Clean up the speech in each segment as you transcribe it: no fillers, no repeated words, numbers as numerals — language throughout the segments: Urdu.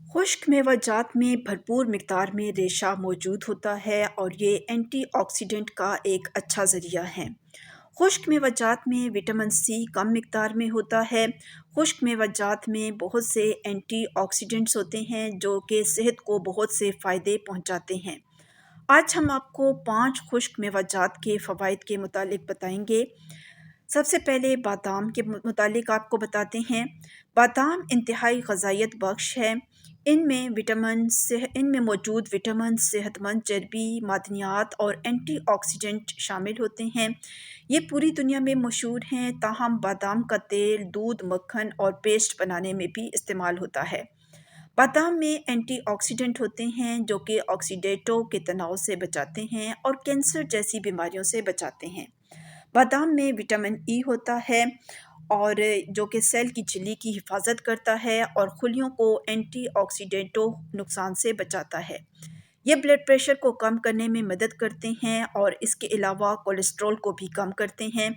خشک میوہ جات میں بھرپور مقدار میں ریشہ موجود ہوتا ہے اور یہ اینٹی آکسیڈنٹ کا ایک اچھا ذریعہ ہے۔ خشک میوہ جات میں وٹامن سی کم مقدار میں ہوتا ہے۔ خشک میوہ جات میں بہت سے اینٹی آکسیڈنٹس ہوتے ہیں جو کہ صحت کو بہت سے فائدے پہنچاتے ہیں۔ آج ہم آپ کو 5 خشک میوہ جات کے فوائد کے متعلق بتائیں گے۔ سب سے پہلے بادام کے متعلق آپ کو بتاتے ہیں۔ بادام انتہائی غذائیت بخش ہے۔ ان میں موجود وٹامن صحت مند چربی، معدنیات اور اینٹی آکسیڈنٹ شامل ہوتے ہیں۔ یہ پوری دنیا میں مشہور ہیں، تاہم بادام کا تیل، دودھ، مکھن اور پیسٹ بنانے میں بھی استعمال ہوتا ہے۔ بادام میں اینٹی آکسیڈنٹ ہوتے ہیں جو کہ آکسیڈیٹو کے تناؤ سے بچاتے ہیں اور کینسر جیسی بیماریوں سے بچاتے ہیں۔ بادام میں وٹامن ای ہوتا ہے اور جو کہ سیل کی جھلی کی حفاظت کرتا ہے اور خلیوں کو اینٹی آکسیڈنٹو نقصان سے بچاتا ہے۔ یہ بلڈ پریشر کو کم کرنے میں مدد کرتے ہیں اور اس کے علاوہ کولیسٹرول کو بھی کم کرتے ہیں۔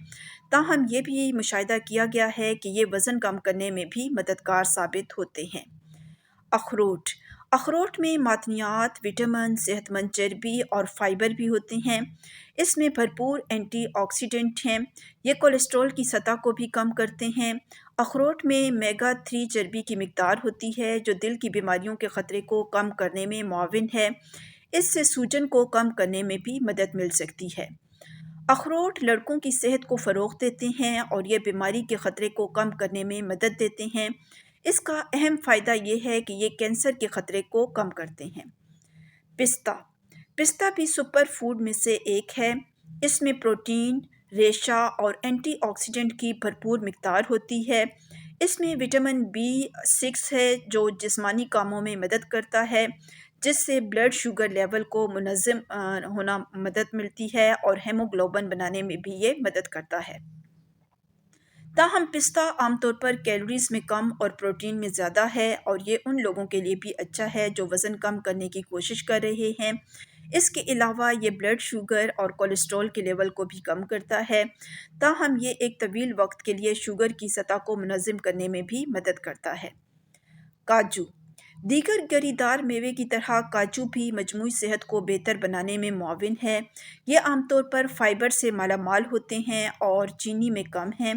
تاہم یہ بھی مشاہدہ کیا گیا ہے کہ یہ وزن کم کرنے میں بھی مددگار ثابت ہوتے ہیں۔ اخروٹ میں معدنیات، وٹامن، صحت مند چربی اور فائبر بھی ہوتے ہیں۔ اس میں بھرپور اینٹی آکسیڈنٹ ہیں۔ یہ کولیسٹرول کی سطح کو بھی کم کرتے ہیں۔ اخروٹ میں میگا 3 چربی کی مقدار ہوتی ہے جو دل کی بیماریوں کے خطرے کو کم کرنے میں معاون ہے۔ اس سے سوجن کو کم کرنے میں بھی مدد مل سکتی ہے۔ اخروٹ لڑکوں کی صحت کو فروغ دیتے ہیں اور یہ بیماری کے خطرے کو کم کرنے میں مدد دیتے ہیں۔ اس کا اہم فائدہ یہ ہے کہ یہ کینسر کے خطرے کو کم کرتے ہیں۔ پستہ بھی سپر فوڈ میں سے ایک ہے۔ اس میں پروٹین، ریشہ اور اینٹی آکسیڈنٹ کی بھرپور مقدار ہوتی ہے۔ اس میں وٹامن B6 ہے جو جسمانی کاموں میں مدد کرتا ہے، جس سے بلڈ شوگر لیول کو منظم ہونا مدد ملتی ہے اور ہیموگلوبن بنانے میں بھی یہ مدد کرتا ہے۔ تاہم پستہ عام طور پر کیلوریز میں کم اور پروٹین میں زیادہ ہے اور یہ ان لوگوں کے لیے بھی اچھا ہے جو وزن کم کرنے کی کوشش کر رہے ہیں۔ اس کے علاوہ یہ بلڈ شوگر اور کولیسٹرول کے لیول کو بھی کم کرتا ہے۔ تاہم یہ ایک طویل وقت کے لیے شوگر کی سطح کو منظم کرنے میں بھی مدد کرتا ہے۔ کاجو دیگر گری دار میوے کی طرح کاجو بھی مجموعی صحت کو بہتر بنانے میں معاون ہے۔ یہ عام طور پر فائبر سے مالا مال ہوتے ہیں اور چینی میں کم ہیں۔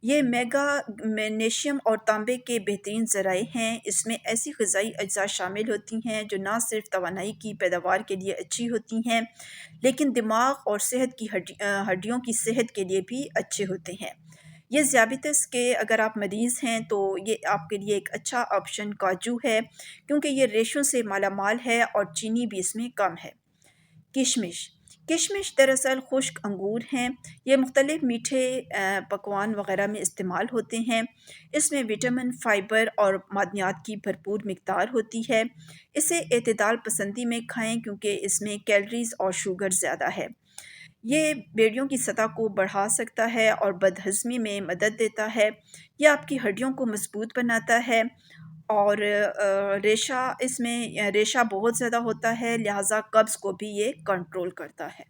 یہ میگنیشیم اور تانبے کے بہترین ذرائع ہیں۔ اس میں ایسی غذائی اجزاء شامل ہوتی ہیں جو نہ صرف توانائی کی پیداوار کے لیے اچھی ہوتی ہیں لیکن دماغ اور صحت کی ہڈیوں کی صحت کے لیے بھی اچھے ہوتے ہیں۔ یہ ذیابیطس کے اگر آپ مریض ہیں تو یہ آپ کے لیے ایک اچھا آپشن کاجو ہے کیونکہ یہ ریشوں سے مالا مال ہے اور چینی بھی اس میں کم ہے۔ کشمش دراصل خشک انگور ہیں۔ یہ مختلف میٹھے پکوان وغیرہ میں استعمال ہوتے ہیں۔ اس میں وٹامن، فائبر اور معدنیات کی بھرپور مقدار ہوتی ہے۔ اسے اعتدال پسندی میں کھائیں کیونکہ اس میں کیلوریز اور شوگر زیادہ ہے۔ یہ بیڑیوں کی سطح کو بڑھا سکتا ہے اور بدہضمی میں مدد دیتا ہے۔ یہ آپ کی ہڈیوں کو مضبوط بناتا ہے اور اس میں ریشہ بہت زیادہ ہوتا ہے، لہٰذا قبض کو بھی یہ کنٹرول کرتا ہے۔